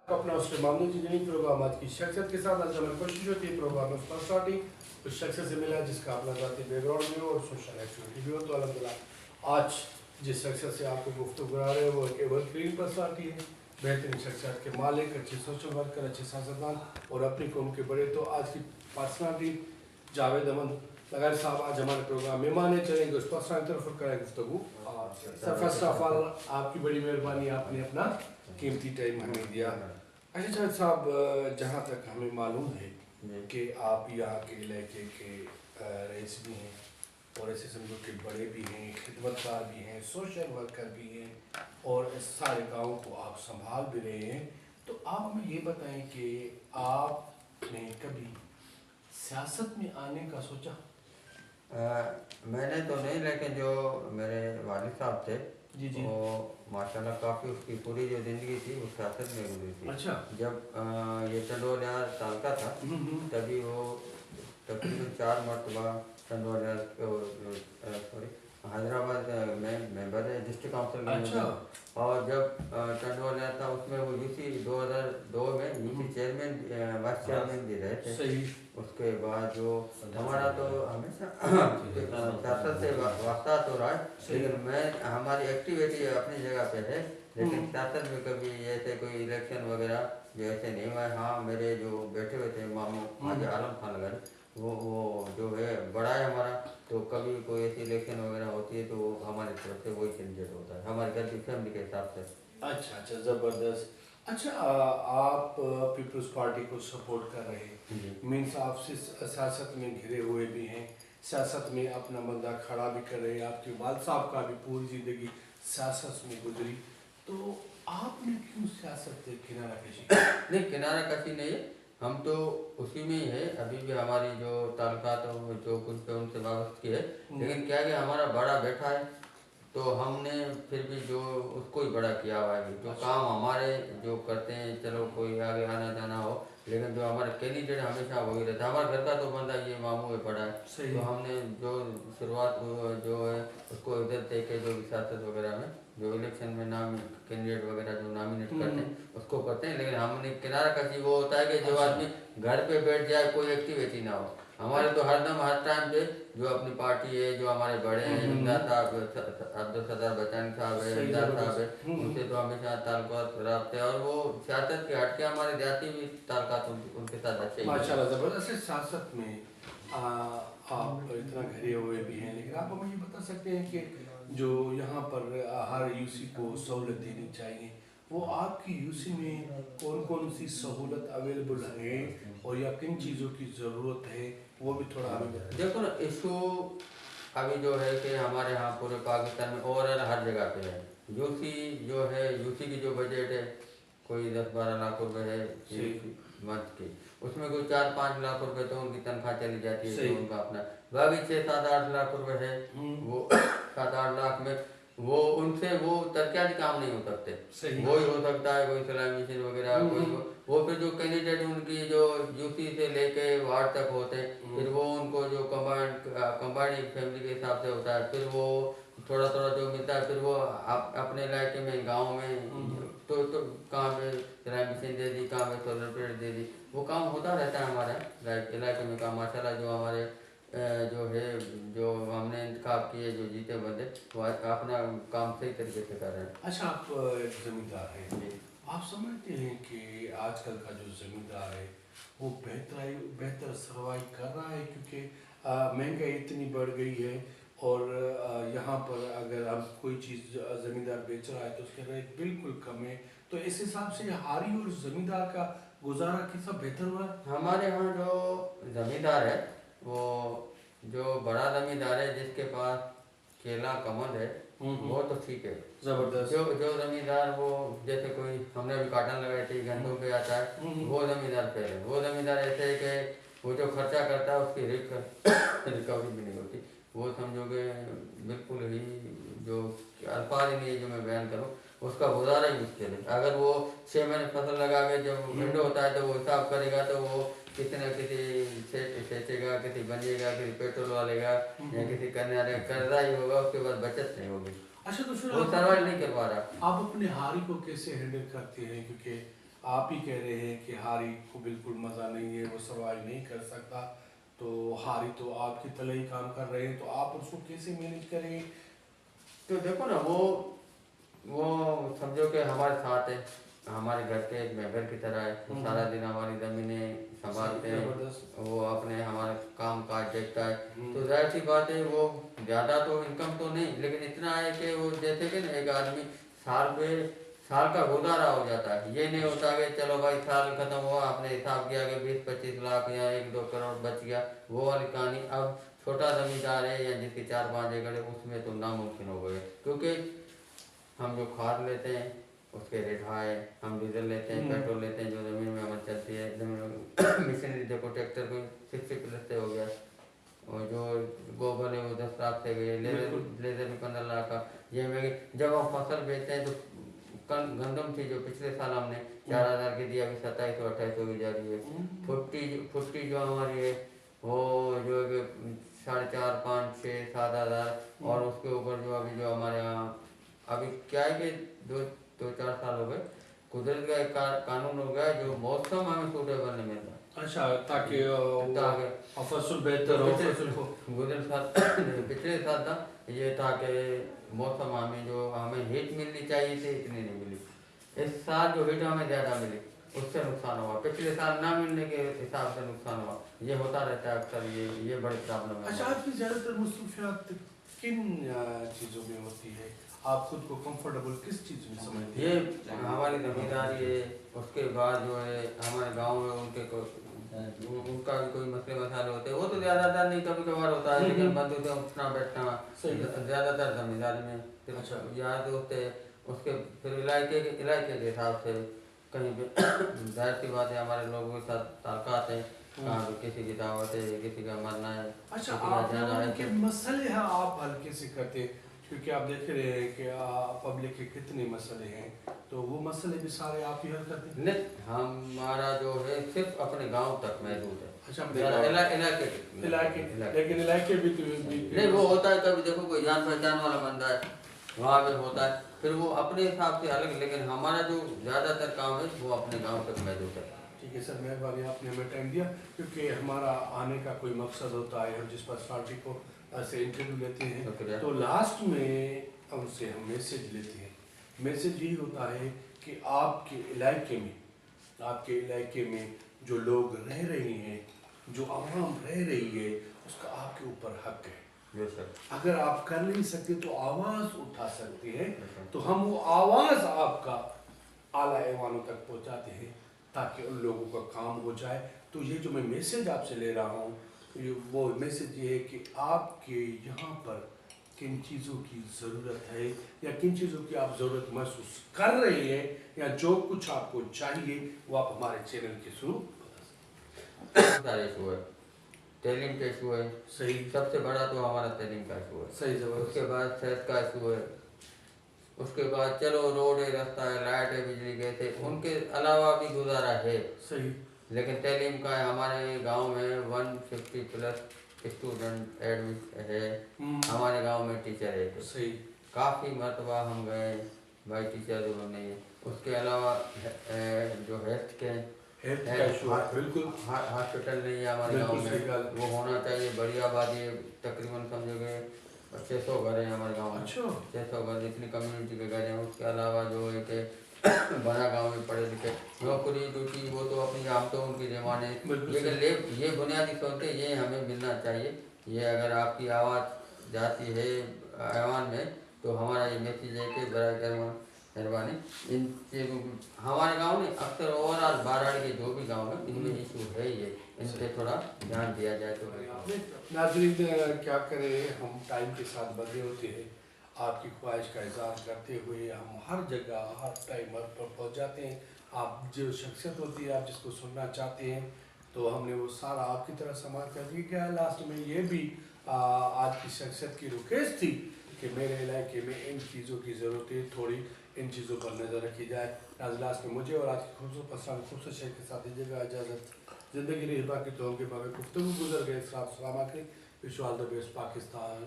अपना उसके मामले की जितनी प्रोग्राम आज की शख्सियत के साथ आज हमारी कोशिश होती है प्रोग्राम में पर्सनालिटी उस शख्सियत से मिला जिसका अपना ज़ाती बैकग्राउंड भी हो और सोशल एक्टिविटी भी हो। तो अल्हम्दुलिल्लाह आज जिस शख्सियत से आपको गुफ्तगू करा रहे हैं वो एक एवरग्रीन पर्सनालिटी है, बेहतरीन शख्सियत के मालिक, अच्छे सोशल वर्कर, अच्छे सियासतदान और अपनी कौम के बड़े। तो आज की पर्सनालिटी जावेद अहमद लगार साहब आज हमारे प्रोग्राम मेहमान है, चलेंगे उस पर्सनालिटी तरफ कराएंगे गुफ्तगू। फर्स्ट ऑफ ऑल आपकी बड़ी मेहरबानी, आपने अपना कीमती टाइम हमें दिया। अच्छा जावेद साहब, जहाँ तक हमें मालूम है कि आप यहाँ के इलाके के रईस भी हैं और ऐसे समझो कि बड़े भी हैं, खिदमतकार भी हैं, सोशल वर्कर भी हैं और इस सारे गाँव को आप संभाल भी रहे हैं। तो आप हमें ये बताएं कि आपने कभी सियासत में आने का सोचा? मैंने तो नहीं, लेकिन जो मेरे वालिद साहब थे जी जी। वो माशाल्लाह काफ़ी उसकी पूरी जो ज़िंदगी थी वो सियासत में गुजरी थी। अच्छा। जब ये चंदोल साल का था तभी वो तकरीबन 4 मरतबा चंदोल सॉरी हैदराबाद में मेंबर है, डिस्ट्रिक्ट काउंसिल में अच्छा। मेंबर। और जब चंदोल था उसमें वो यूसी 2002 में यूसी चेयरमैन वाइस चेयरमैन भी रहे थे। सही। उसके बाद जो हमारा तो हमेशा सियासत से वास्ता तो रहा है, लेकिन मैं हमारी एक्टिविटी अपनी जगह पे है, लेकिन सियासत में कभी ऐसे कोई इलेक्शन वगैरह जो ऐसे नहीं हुआ है। हाँ, मेरे जो बैठे हुए थे मामू हाजी आलम खान लगारी, वो जो है बड़ा है हमारा, तो कभी कोई ऐसी इलेक्शन वगैरह होती है तो वो हमारी तरफ से वही कैंडिडेट होता है हमारे घर की फैमिली के हिसाब से। अच्छा अच्छा, ज़बरदस्त। अच्छा, आप पीपल्स पार्टी को सपोर्ट कर रहे हैं, मीन्स आप सियासत में घिरे हुए भी हैं, सियासत में अपना बंदा खड़ा भी कर रहे हैं, आपके वाल साहब का भी पूरी ज़िंदगी सियासत में गुजरी, तो आपने क्यों सियासत से किनारा कशी? नहीं, किनारा कशी नहीं है, हम तो उसी में ही है। अभी भी हमारी जो ताल्लुकात जो कुछ पे उनसे वाबस्तगी है, लेकिन क्या है कि हमारा बड़ा बैठा है तो हमने फिर भी जो उसको ही बड़ा किया हुआ है। जो काम हमारे जो करते हैं, चलो कोई आगे आना जाना हो, लेकिन जो हमारा कैंडिडेट हमेशा वही रहता है। हमारे घर का तो बंदा ये मामू है बड़ा है, तो हमने जो शुरुआत जो है उसको इधर दे के जो सियासत वगैरह में जो इलेक्शन में नाम कैंडिडेट वगैरह जो नॉमिनेट करते हैं उसको करते हैं। लेकिन हमने किनारा कशी वो होता है कि जो आदमी घर पे बैठ जाए, कोई एक्टिविटी ना हो। हमारे तो हरदम हर टाइम पे जो अपनी पार्टी है, जो हमारे बड़े हैं, इमदाद साहब, अब्दुल सत्तार बचानी साहब है, इमदाद साहब है, उनसे तो हमेशा ताल्लुकात रखते हैं और वो सियासत के हट के हमारे जाती भी ताल्लुकात उनके साथ अच्छे हैं। माशाल्लाह ज़बरदस्त। सियासत में आप इतना घिरे हुए भी हैं, लेकिन आप हमें ये बता सकते हैं कि जो यहाँ पर हर यूसी को सहूलत देनी चाहिए, वो आपकी यूसी में कौन कौन सी सहूलत अवेलेबल है और या किन चीज़ों की ज़रूरत है, वो भी थोड़ा हमें बताएं। देखो ना, इशू अभी जो है कि हमारे यहाँ पूरे पाकिस्तान में ओवरऑल हर जगह पे है। यूसी जो है, यूसी की जो बजट है कोई 10-12 लाख रुपए है मंथ की, उसमें कोई 4-5 लाख रुपए तो उनकी तनख्वाह चली जाती है, तो उनका अपना बाकी 6-7-8 लाख रुपए है। वो 7-8 लाख में वो उनसे वो तरक्याती काम नहीं हो सकते। वो ही हो सकता है कोई सिलाई मशीन वगैरह, कोई वो फिर जो कैंडिडेट उनकी जो यूपी से लेके वार्ड तक होते हैं, फिर वो उनको जो कंबाइंड फैमिली के हिसाब से होता है, फिर वो थोड़ा थोड़ा जो मिलता है, फिर वो अपने इलाके में गांव में तो कहाँ पे सिलाई मशीन दे दी, कहाँ पे सोलर प्लेट दे दी, वो काम होता रहता है हमारे इलाके में काम। माशाल्लाह जो हमारे जो है जो हमने इंतखाब किए जो जीते बंदे वो अपना काम सही तरीके से कर रहे हैं। अच्छा, आप एक ज़मींदार हैं, आप समझते हैं कि आजकल का जो ज़मींदार है वो बेहतर सर्वाइव कर रहा है, क्योंकि महंगाई इतनी बढ़ गई है और यहाँ पर अगर अब कोई चीज़ ज़मींदार बेच रहा है तो उसके रेट बिल्कुल कम है, तो इस हिसाब से हारी और ज़मींदार का गुजारा कितना बेहतर हुआ है? हमारे यहाँ जो ज़मींदार है वो जो बड़ा ज़मींदार है जिसके पास केला कमल है वो तो ठीक है, ज़बरदस्त। जो ज़मींदार वो जैसे कोई हमने अभी काटन लगाई थी, घंटों पे आता है, वो ज़मींदार फेल है। वो ज़मींदार ऐसे है कि वो जो खर्चा करता है उसकी रिकवरी भी नहीं होती। वो समझोगे बिल्कुल ही जो अल्फाज ही नहीं है जो मैं बयान करूँ, उसका गुजारा ही मुश्किल है। अगर वो 6 महीने फसल लगा के जब विंडो होता है तो वो हिसाब करेगा तो वो किसी न किसी सेचेगा, किसी बनिएगा, किसी पेट्रोल वालेगा या किसी करने वाले कर्जा ही होगा, उसके बाद बचत नहीं होगी। अच्छा, तो फिर वो सर्वाइव नहीं कर पा रहा। आप अपने हारी को कैसे हैंडल करते हैं, क्योंकि آپ ہی کہہ رہے ہیں کہ ہاری کو بالکل مزہ نہیں ہے, وہ سروائیو نہیں کر سکتا, تو ہاری تو آپ کی طرح ہی کام کر رہے ہیں, تو آپ اس کو کیسے مینیج کریں گے؟ تو دیکھو نا وہ سمجھو کہ ہمارے ساتھ ہے, ہمارے گھر کے ایک ممبر کی طرح ہے, وہ سارا دن ہماری زمینیں سنبھالتے ہیں, وہ اپنے ہمارا کام کاج دیکھتا ہے, تو ظاہر سی بات ہے وہ زیادہ تو انکم تو نہیں, لیکن اتنا ہے کہ وہ جیسے کہ نا ایک آدمی سال کا گزارا ہو جاتا ہے. یہ نہیں ہوتا کہ چلو بھائی سال ختم ہوا, آپ نے حساب کیا کہ 20-25 لاکھ یا 1-2 کروڑ بچ گیا, وہ والی کہانی. اب چھوٹا زمیندار ہے یا جس کے 4-5 ایکڑ ہے, اس میں تو ناممکن ہو گئے, کیونکہ ہم جو کھاد لیتے ہیں اس کے ریٹ ہائی ہے, ہم ڈیزل لیتے ہیں, پیٹرول لیتے ہیں, جو زمین میں ہمیں چلتی ہے, زمین میں مشینری دیکھو ٹریکٹر کو 60+ سے ہو گیا, اور جو گوبر ہے وہ 10 لاکھ سے گئے, لیزر میں 15 لاکھ کا. یہ میں جب ہم فصل بیچتے ہیں تو گندم تھی جو پچھلے سال ہم نے 4000 کی دی, ابھی 2700-2800 کی جا رہی ہے. پھٹی جو ہماری ہے وہ جو ہے 4.5, 5, 6, 7 ہزار, اور اس کے اوپر جو ابھی جو ہمارے یہاں ابھی کیا ہے کہ 2-4 سال ہو گئے, قدرت کا ایک قانون ہو گیا جو موسم ہمیں سوٹیبل نہیں ملتا. اچھا, تاکہ فصل بہتر ہو, فصل کو پچھلے سال تھا یہ تھا کہ موسم ہمیں ہیٹ ملنی چاہیے تھی, اتنی نہیں ملی. اس سال جو ہیٹ ہمیں زیادہ ملی اس سے نقصان ہوا, پچھلے سال نہ ملنے کے حساب سے نقصان ہوا. یہ ہوتا رہتا ہے اکثر, یہ بڑی پرابلم ہے. اچھا, آپ کی زیادہ تر مصروفیات کن چیزوں میں ہوتی ہے؟ آپ خود کو کمفرٹیبل کس چیز میں سمجھتے ہیں؟ یہ ہماری زمینداری ہے, اس کے بعد جو ہے ہمارے گاؤں میں ان کا بھی کوئی مسئلے مسائل ہوتے ہیں, وہ تو زیادہ تر نہیں, کبھی کبھار ہوتا ہے, لیکن بندوں سے اٹھنا بیٹھنا زیادہ تر زمینداری میں. یاد ہوتے ہیں اس کے پھر علاقے کے حساب سے کہیں پہ ظاہر سی بات ہے ہمارے لوگوں کے ساتھ تعلقات ہیں, کہاں پہ کسی کی دعوت ہے, کسی کا مرنا ہے, اچھا, کسی کا آپ جانا ہے. کے مسئلے ہیں آپ ہلکے سے کرتے ہیں, کیونکہ آپ دیکھ رہے ہیں کہ پبلک کے کتنے مسئلے ہیں, تو وہ مسئلے بھی سارے آپ ہی حل کرتے ہیں؟ نہیں, ہمارا جو ہے صرف اپنے گاؤں تک محدود ہے. اچھا, لیکن علاقے بھی نہیں, وہ ہوتا ہے کبھی دیکھو کوئی جان پہچان والا بندہ ہے وہاں پہ ہوتا ہے, پھر وہ اپنے حساب سے الگ, لیکن ہمارا جو زیادہ تر کام ہے وہ اپنے گاؤں تک محدود ہے. ٹھیک ہے سر, مہربانی, آپ نے ہمیں ٹائم دیا, کیونکہ ہمارا آنے کا کوئی مقصد ہوتا ہے, ہم جس پرسنالٹی کو سے انٹرویو لیتے ہیں تو لاسٹ میں ان سے ہم میسیج لیتے ہیں. میسیج یہی ہوتا ہے کہ آپ کے علاقے میں جو لوگ رہ رہے ہیں, جو عوام رہ رہی ہے, اس کا آپ کے اوپر حق ہے. اگر آپ کر نہیں سکتے تو آواز اٹھا سکتے ہیں, تو ہم وہ آواز آپ کا اعلیٰ ایوانوں تک پہنچاتے ہیں تاکہ ان لوگوں کا کام ہو جائے. تو یہ جو میں میسیج آپ سے لے رہا ہوں, وہ میسیج یہ ہے کہ آپ کے یہاں پر کن چیزوں کی ضرورت ہے, یا کن چیزوں کی آپ ضرورت محسوس کر رہے ہیں, یا جو کچھ آپ کو چاہیے وہ آپ ہمارے چینل کے تھرو سارے ایشو ہے. تعلیم کا ایشو ہے, صحیح, سب سے بڑا تو ہمارا تعلیم کا ایشو ہے. صحیح جواب. اس کے بعد صحت کا ایشو ہے, اس کے بعد چلو روڈ ہے, رستہ ہے, لائٹ ہے, بجلی گئے تھے, ان کے علاوہ بھی گزارا ہے. صحیح, لیکن تعلیم کا ہے, ہمارے گاؤں میں 150+ اسٹوڈنٹ ایڈمٹ ہے, ہمارے گاؤں میں ٹیچر ہے. صحیح, کافی مرتبہ ہم گئے بھائی, ٹیچر ضرور نہیں ہے. اس کے علاوہ جو ہیلتھ کے بالکل ہاسپٹل نہیں ہے ہمارے گاؤں میں, وہ ہونا چاہیے. بڑی آبادی ہے, تقریباً سمجھو کہ 600 گھر ہیں ہمارے گاؤں میں. 600 گھر اتنی کمیونٹی کے گھر ہیں. اس کے علاوہ جو ہے کہ بڑا گاؤں میں پڑھے لکھے, نوکری ڈیوٹی وہ تو اپنی ہم تو ان کی ڈیمانڈ ہے, لیکن یہ بنیادی سوچتے یہ ہمیں ملنا چاہیے. یہ اگر آپ کی آواز جاتی ہے ایوان میں تو ہمارا یہ میسیج ہے کہ برائے کرم مہربانی ان چیزوں کو ہمارے گاؤں میں اکثر اوورآل باراڑی کے جو بھی گاؤں ہیں ان میں ایشو ہے, یہ ان پہ تھوڑا دھیان دیا جائے تو. ناظرین کیا کریں, ہم ٹائم کے ساتھ بدلے ہوتے ہیں. آپ کی خواہش کا اظہار کرتے ہوئے ہم ہر جگہ ہر ٹائم پر پہنچ جاتے ہیں. آپ جو شخصیت ہوتی ہے, آپ جس کو سننا چاہتے ہیں, تو ہم نے وہ سارا آپ کی طرح سماعت کر دی. کیا لاسٹ میں یہ بھی آج کی شخصیت کی ریکویسٹ تھی کہ میرے علاقے میں ان چیزوں کی ضرورت ہے, تھوڑی ان چیزوں پر نظر رکھی جائے. لاسٹ میں مجھے اور آج کی خوبصورت شہر کے ساتھ دیجیے گا اجازت. زندگی رہی باقی تو ہم کے باقی گفتگو گزر گئے. السلام علیکم. وش آل دا بیسٹ پاکستان.